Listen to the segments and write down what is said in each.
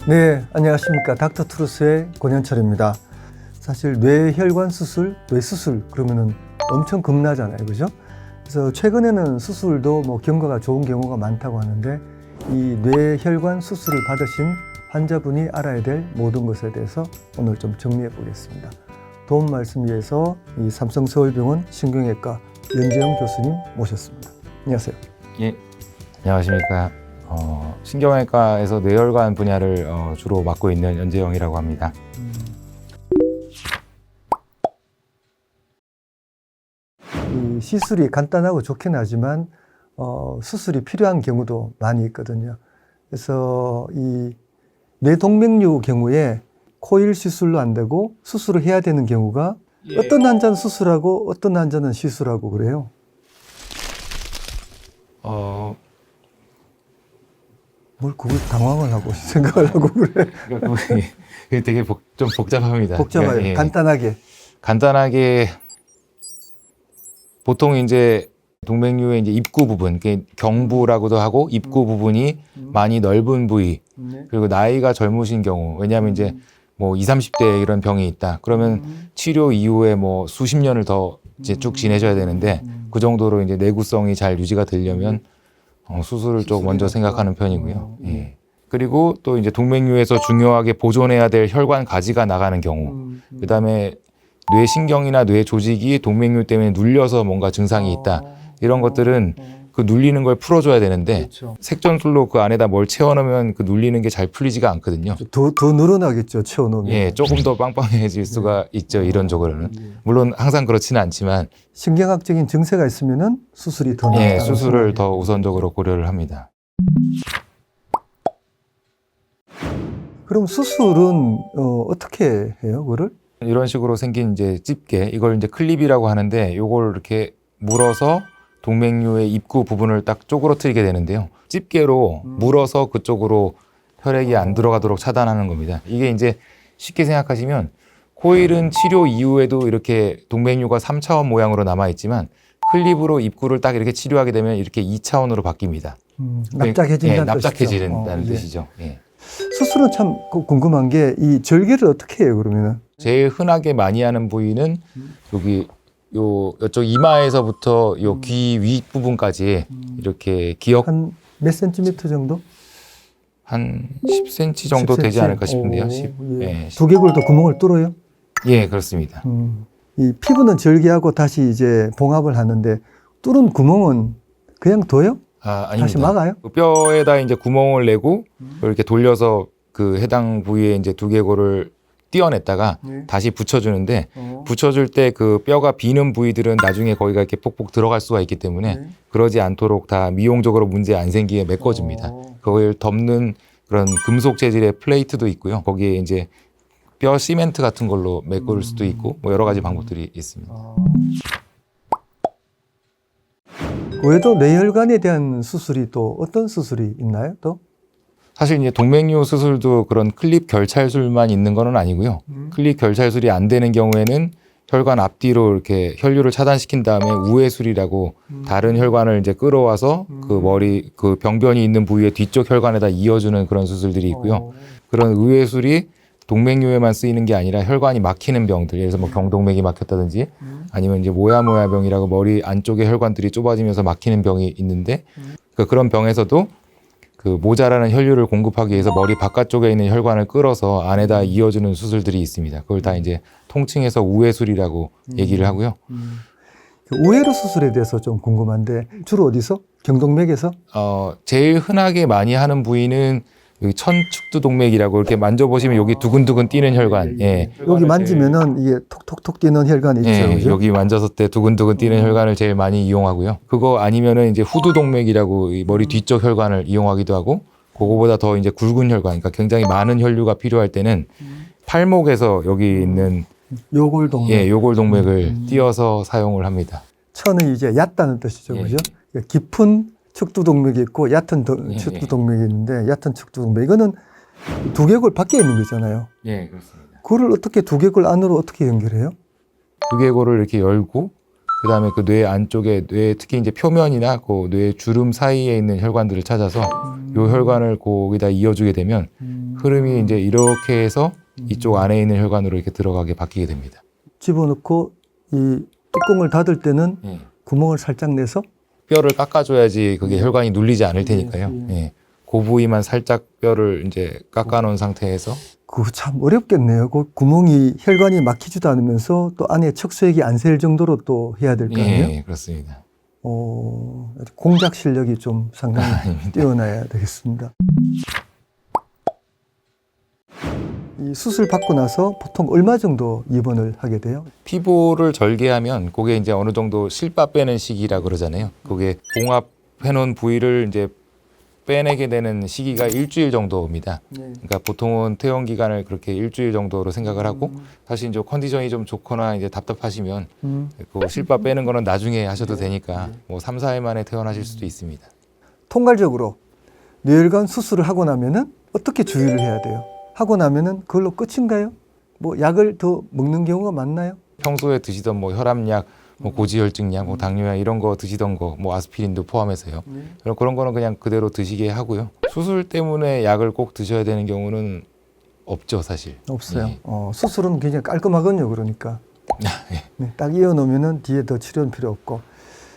네, 안녕하십니까. 닥터트루스의 권현철입니다. 사실 뇌혈관 수술, 뇌수술 그러면은 엄청 겁나잖아요, 그죠? 그래서 최근에는 수술도 경과가 좋은 경우가 많다고 하는데 이 뇌혈관 수술을 받으신 환자분이 알아야 될 모든 것에 대해서 오늘 좀 정리해 보겠습니다. 도움 말씀 위해서 이 삼성서울병원 신경외과 연재영 교수님 모셨습니다. 안녕하세요. 예, 안녕하십니까. 신경외과에서 뇌혈관 분야를 주로 맡고 있는 연재영이라고 합니다. 이 시술이 간단하고 좋긴 하지만 수술이 필요한 경우도 많이 있거든요. 그래서 이 뇌동맥류 경우에 코일 시술로 안 되고 수술을 해야 되는 경우가 어떤 환자는 수술하고 어떤 환자는 시술하고 그래요. 뭘 그걸 당황을 하고 생각을 하고 그래. 그게 되게 좀 복잡합니다. 복잡해요. 그러니까, 예. 간단하게. 보통 이제 동맥류의 이제 입구 부분, 경부라고도 하고 입구 부분이 많이 넓은 부위, 그리고 나이가 젊으신 경우, 왜냐하면 이제 뭐 20, 30대에 이런 병이 있다. 그러면 치료 이후에 뭐 수십 년을 더 이제 쭉 지내셔야 되는데 그 정도로 이제 내구성이 잘 유지가 되려면 수술을 좀 먼저 생각하는 편이고요. 예. 그리고 또 이제 동맥류에서 중요하게 보존해야 될 혈관 가지가 나가는 경우, 그다음에 뇌신경이나 뇌 조직이 동맥류 때문에 눌려서 뭔가 증상이 있다. 이런 것들은 그 눌리는 걸 풀어줘야 되는데 그렇죠. 색전술로 그 안에다 뭘 채워놓으면 그 눌리는 게 잘 풀리지가 않거든요. 더 늘어나겠죠, 채워놓으면. 예, 조금 더 빵빵해질 수가 있죠, 이런저런은. 물론 항상 그렇지는 않지만 신경학적인 증세가 있으면은 수술이 더 예, 낫다. 수술을 더 우선적으로 고려를 합니다. 그럼 수술은 어떻게 해요, 그거를? 이런 식으로 생긴 이제 집게, 이걸 이제 클립이라고 하는데 이걸 이렇게 물어서 동맥류의 입구 부분을 딱 쪼그러뜨리게 되는데요. 집게로 물어서 그쪽으로 혈액이 안 들어가도록 차단하는 겁니다. 이게 이제 쉽게 생각하시면 코일은 치료 이후에도 이렇게 동맥류가 3차원 모양으로 남아있지만 클립으로 입구를 딱 이렇게 치료하게 되면 이렇게 2차원으로 바뀝니다. 납작해진다는 예, 납작해지는 뜻이죠. 뜻이죠. 예. 수술은 참 궁금한 게 이 절개를 어떻게 해요, 그러면은? 제일 흔하게 많이 하는 부위는 여기 이쪽 이마에서부터 요 귀 윗부분까지 이렇게 기역 한 몇 센티미터 정도? 한 10cm 정도 10cm? 되지 않을까 싶은데요. 오, 10. 예. 예, 두개골도 구멍을 뚫어요? 예, 그렇습니다. 이 피부는 절개하고 다시 이제 봉합을 하는데 뚫은 구멍은 그냥 둬요? 아닙니다. 다시 막아요? 그 뼈에다 이제 구멍을 내고 이렇게 돌려서 그 해당 부위에 이제 두개골을 띄어냈다가 다시 붙여주는데 붙여줄 때 그 뼈가 비는 부위들은 나중에 거기가 이렇게 폭폭 들어갈 수가 있기 때문에 그러지 않도록 다 미용적으로 문제 안 생기게 메꿔줍니다. 그걸 덮는 그런 금속 재질의 플레이트도 있고요. 거기에 이제 뼈 시멘트 같은 걸로 메꿀 수도 있고 뭐 여러 가지 방법들이 있습니다. 그 외에도 뇌혈관에 대한 수술이 또 어떤 수술이 있나요? 또? 사실 이제 동맥류 수술도 그런 클립 결찰술만 있는 건 아니고요. 클립 결찰술이 안 되는 경우에는 혈관 앞뒤로 이렇게 혈류를 차단시킨 다음에 우회술이라고 다른 혈관을 이제 끌어와서 그 머리 그 병변이 있는 부위의 뒤쪽 혈관에다 이어주는 그런 수술들이 있고요. 그런 우회술이 동맥류에만 쓰이는 게 아니라 혈관이 막히는 병들, 예를 들어서 뭐 경동맥이 막혔다든지 아니면 이제 모야모야병이라고 머리 안쪽의 혈관들이 좁아지면서 막히는 병이 있는데 그런 병에서도 그 모자라는 혈류를 공급하기 위해서 머리 바깥쪽에 있는 혈관을 끌어서 안에다 이어주는 수술들이 있습니다. 그걸 다 이제 통칭해서 우회술이라고 얘기를 하고요. 우회로 수술에 대해서 좀 궁금한데 주로 어디서? 경동맥에서? 제일 흔하게 많이 하는 부위는 여기 천축두동맥이라고 이렇게 만져보시면 여기 두근두근 뛰는 혈관. 예. 여기 만지면은 이게 톡톡톡 뛰는 혈관이 있죠. 예, 그죠? 여기 만졌을 때 두근두근 뛰는 혈관을 제일 많이 이용하고요. 그거 아니면은 이제 후두동맥이라고 이 머리 뒤쪽 혈관을 이용하기도 하고, 그거보다 더 이제 굵은 혈관, 그러니까 굉장히 많은 혈류가 필요할 때는 팔목에서 여기 있는 요골동맥. 예, 요골동맥을 띄어서 사용을 합니다. 천은 이제 얕다는 뜻이죠. 예, 그죠? 깊은 척두동맥이 있고 얕은 예, 척두동맥이 있는데 얕은 척두동맥 이거는 두개골 밖에 있는 거잖아요. 예, 그렇습니다. 그거를 어떻게 두개골 안으로 어떻게 연결해요? 두개골을 이렇게 열고 그다음에 그 뇌 안쪽에 뇌 특히 이제 표면이나 그 뇌 주름 사이에 있는 혈관들을 찾아서 요 혈관을 거기다 이어주게 되면 흐름이 이제 이렇게 해서 이쪽 안에 있는 혈관으로 이렇게 들어가게 바뀌게 됩니다. 집어넣고 이 뚜껑을 닫을 때는 예. 구멍을 살짝 내서 뼈를 깎아줘야지 그게 혈관이 눌리지 않을 테니까요. 예. 그 부위만 살짝 뼈를 이제 깎아놓은 상태에서 그거 참 어렵겠네요. 그 구멍이 혈관이 막히지도 않으면서 또 안에 척수액이 안 셀 정도로 또 해야 될 거 아니에요? 예, 그렇습니다. 공작 실력이 좀 상당히 아닙니다. 뛰어나야 되겠습니다. 이 수술 받고 나서 보통 얼마 정도 입원을 하게 돼요? 피부를 절개하면 그게 이제 어느 정도 실밥 빼는 시기라 그러잖아요. 그게 봉합해놓은 부위를 이제 빼내게 되는 시기가 일주일 정도입니다. 그러니까 보통은 퇴원 기간을 그렇게 일주일 정도로 생각을 하고 사실 이제 컨디션이 좀 좋거나 이제 답답하시면 그 실밥 빼는 거는 나중에 하셔도 되니까 뭐 3, 4일 만에 퇴원하실 수도 있습니다. 통괄적으로 뇌혈관 수술을 하고 나면은 어떻게 주의를 해야 돼요? 하고 나면은 그걸로 끝인가요? 뭐 약을 더 먹는 경우가 많나요? 평소에 드시던 뭐 혈압약, 뭐 고지혈증약, 뭐 당뇨약 이런 거 드시던 거, 뭐 아스피린도 포함해서요. 그런 거는 그냥 그대로 드시게 하고요. 수술 때문에 약을 꼭 드셔야 되는 경우는 없죠, 사실. 없어요. 예. 수술은 굉장히 깔끔하거든요. 그러니까 네, 딱 이어 놓으면은 뒤에 더 치료는 필요 없고.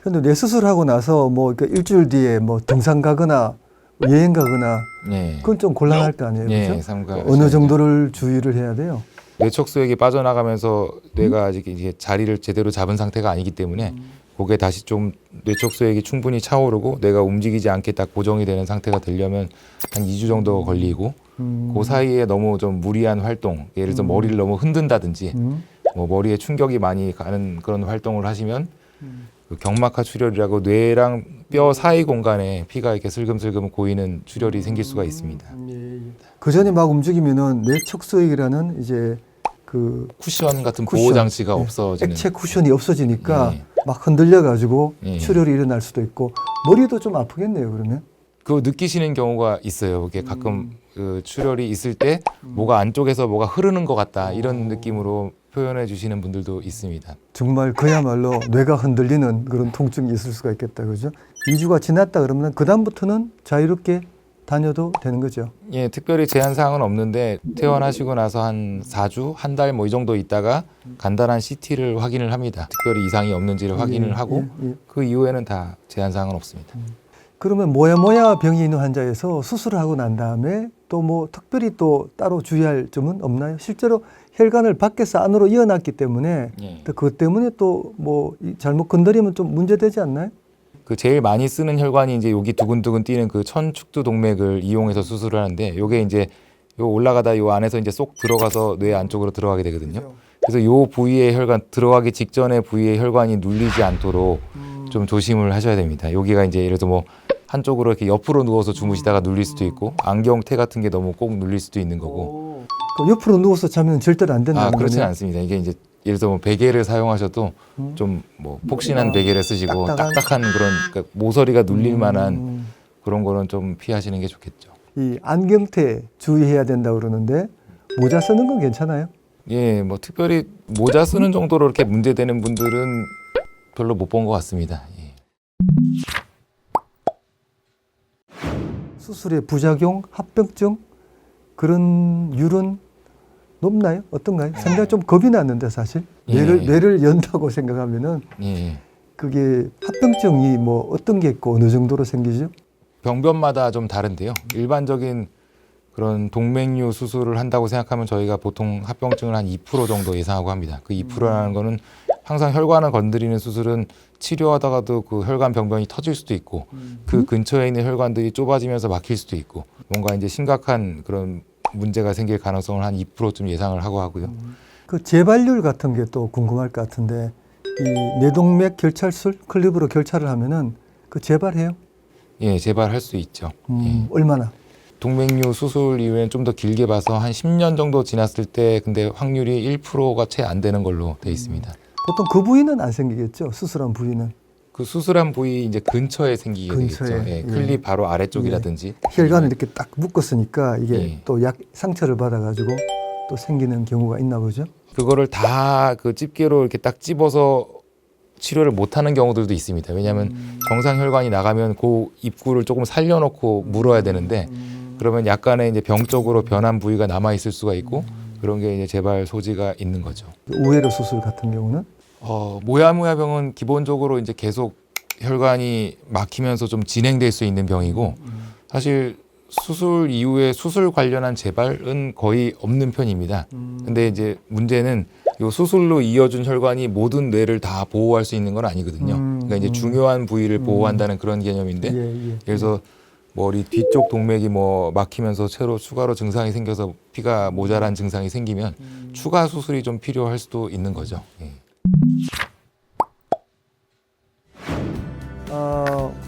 근데 뇌 수술하고 나서 뭐 일주일 뒤에 뭐 등산 가거나 여행 가거나 예. 그건 좀 곤란할 거 아니에요, 예, 그렇죠? 삼가 어느 정도를 주의를 해야 돼요? 뇌척수액이 빠져나가면서 뇌가 아직 이제 자리를 제대로 잡은 상태가 아니기 때문에 그게 다시 좀 뇌척수액이 충분히 차오르고 뇌가 움직이지 않게 딱 고정이 되는 상태가 되려면 한 2주 정도 걸리고 그 사이에 너무 좀 무리한 활동, 예를 들어 머리를 너무 흔든다든지 뭐 머리에 충격이 많이 가는 그런 활동을 하시면 그 경막하 출혈이라고 뇌랑 뼈 사이 공간에 피가 이렇게 슬금슬금 고이는 출혈이 생길 수가 있습니다. 그 전에 막 움직이면은 뇌척수액이라는 이제 그 쿠션 같은 쿠션. 보호 장치가 예, 없어지는. 액체 쿠션이 없어지니까 예. 막 흔들려 가지고 예. 출혈이 일어날 수도 있고 머리도 좀 아프겠네요, 그러면. 그거 느끼시는 경우가 있어요. 그게 가끔 그 출혈이 있을 때 뭐가 안쪽에서 뭐가 흐르는 것 같다 이런 느낌으로 표현해 주시는 분들도 있습니다. 정말 그야말로 뇌가 흔들리는 그런 통증이 있을 수가 있겠다, 그죠? 2주가 지났다 그러면 그다음부터는 자유롭게 다녀도 되는 거죠. 예, 특별히 제한 사항은 없는데 퇴원하시고 나서 한 4주, 한 달 뭐 이 정도 있다가 간단한 CT를 확인을 합니다. 특별히 이상이 없는지를 확인을 하고 그 이후에는 다 제한 사항은 없습니다. 그러면 모야모야 병이 있는 환자에서 수술을 하고 난 다음에 또 뭐 특별히 또 따로 주의할 점은 없나요? 실제로 혈관을 밖에서 안으로 이어놨기 때문에 예. 또 그것 때문에 또 뭐 잘못 건드리면 좀 문제되지 않나요? 그 제일 많이 쓰는 혈관이 이제 여기 두근두근 뛰는 그 천축두 동맥을 이용해서 수술을 하는데 요게 이제 요 올라가다 요 안에서 이제 쏙 들어가서 뇌 안쪽으로 들어가게 되거든요. 그래서 요 부위의 혈관 들어가기 직전에 부위의 혈관이 눌리지 않도록 좀 조심을 하셔야 됩니다. 여기가 이제 예를 들어 뭐 한쪽으로 이렇게 옆으로 누워서 주무시다가 눌릴 수도 있고 안경테 같은 게 너무 꼭 눌릴 수도 있는 거고. 그 옆으로 누워서 자면 절대로 안 된다는 거네요. 그렇지는 않습니다. 이게 이제 예를 들어 뭐 베개를 사용하셔도 좀 뭐 폭신한 베개를 쓰시고 딱딱한 그런 그러니까 모서리가 눌릴 만한 그런 거는 좀 피하시는 게 좋겠죠. 이 안경테 주의해야 된다고 그러는데 모자 쓰는 건 괜찮아요? 예, 뭐 특별히 모자 쓰는 정도로 이렇게 문제되는 분들은 별로 못 본 것 같습니다. 예. 수술의 부작용, 합병증 그런 율은 높나요? 어떤가요? 상당히 좀 겁이 났는데 사실 뇌를 연다고 생각하면은 예. 그게 합병증이 뭐 어떤 게 있고 어느 정도로 생기죠? 병변마다 좀 다른데요. 일반적인 그런 동맥류 수술을 한다고 생각하면 저희가 보통 합병증을 한 2% 정도 예상하고 합니다. 그 2%라는 거는 항상 혈관을 건드리는 수술은 치료하다가도 그 혈관 병변이 터질 수도 있고 그 근처에 있는 혈관들이 좁아지면서 막힐 수도 있고 뭔가 이제 심각한 그런 문제가 생길 가능성을 한 2%쯤 예상을 하고 하고요. 그 재발률 같은 게 또 궁금할 것 같은데 이 뇌동맥 결찰술 클립으로 결찰을 하면은 그 재발해요? 예, 재발할 수 있죠. 예. 얼마나? 동맥류 수술 이후에는 좀 더 길게 봐서 한 10년 정도 지났을 때 근데 확률이 1%가 채 안 되는 걸로 돼 있습니다. 보통 그 부위는 안 생기겠죠? 수술한 부위는. 그 수술한 부위 이제 근처에 생기게 근처에, 되겠죠. 예, 예. 클립 바로 아래쪽이라든지. 혈관을 이렇게 딱 묶었으니까 이게 예. 또 상처를 받아가지고 또 생기는 경우가 있나 보죠? 그거를 다 그 집게로 이렇게 딱 집어서 치료를 못하는 경우들도 있습니다. 왜냐하면 정상 혈관이 나가면 그 입구를 조금 살려놓고 물어야 되는데 그러면 약간의 이제 병적으로 변한 부위가 남아 있을 수가 있고 그런 게 이제 재발 소지가 있는 거죠. 우회로 수술 같은 경우는 모야모야병은 기본적으로 이제 계속 혈관이 막히면서 좀 진행될 수 있는 병이고 사실 수술 이후에 수술 관련한 재발은 거의 없는 편입니다. 근데 이제 문제는 이 수술로 이어준 혈관이 모든 뇌를 다 보호할 수 있는 건 아니거든요. 그러니까 이제 중요한 부위를 보호한다는 그런 개념인데 그래서 머리 뒤쪽 동맥이 뭐 막히면서 새로 추가로 증상이 생겨서 피가 모자란 증상이 생기면 추가 수술이 좀 필요할 수도 있는 거죠. 예.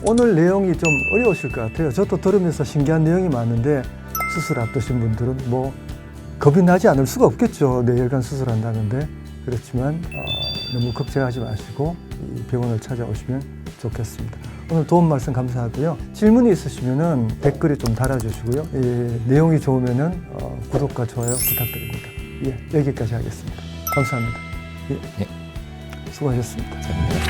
오늘 내용이 좀 어려우실 것 같아요. 저도 들으면서 신기한 내용이 많은데 수술 앞두신 분들은 뭐 겁이 나지 않을 수가 없겠죠. 뇌혈관 수술한다는데 그렇지만 너무 걱정하지 마시고 이 병원을 찾아오시면 좋겠습니다. 오늘 도움 말씀 감사하고요. 질문이 있으시면은 댓글에 좀 달아주시고요. 내용이 좋으면은 구독과 좋아요 부탁드립니다. 예, 여기까지 하겠습니다. 감사합니다. 예, 수고하셨습니다. 감사합니다.